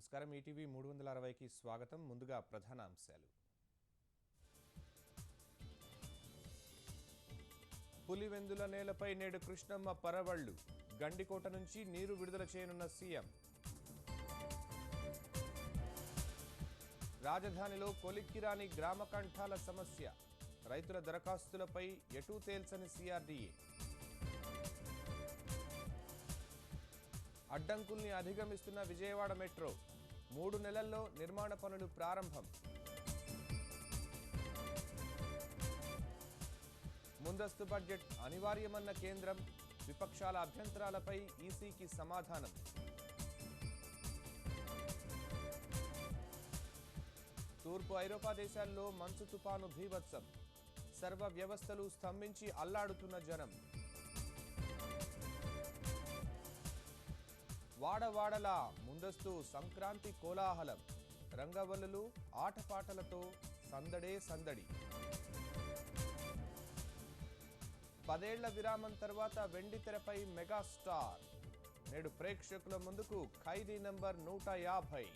నమస్కారం ఈటీవీ 360కి స్వాగతం. ముందుగా ప్రధాన అంశాలు. పులివెందుల నేలపై నేడు కృష్ణమ్మ పరవళ్లు. గండికోట నుంచి నీరు విడుదల చేయనున్న సీఎం. రాజధానిలో కొలిక్కిరాని గ్రామ కంఠాల సమస్య. రైతుల దరఖాస్తులపై ఎటూ తేల్చని సిఆర్డీఏ. అడ్డంకుల్ని అధిగమిస్తున్న విజయవాడ మెట్రో. 3 నెలల్లో నిర్మాణ పనులు ప్రారంభం. ముందస్తు బడ్జెట్ అనివార్యమన్న కేంద్రం. విపక్షాల అభ్యంతరాలపై ఈసీకి సమాధానం. తూర్పు ఐరోపా దేశాల్లో మంచు తుపాను భీభత్సం. సర్వ వ్యవస్థలు స్తంభించి అల్లాడుతున్న జనం. వాడవాడలా ముందస్తు సంక్రాంతి కోలాహలం. రంగవల్లులు ఆటపాటలతో సందడే సందడి. 10 ఏళ్ల విరామం తర్వాత వెండితెరపై మెగాస్టార్. నేడు ప్రేక్షకుల ముందుకు ఖైదీ నంబర్ 150.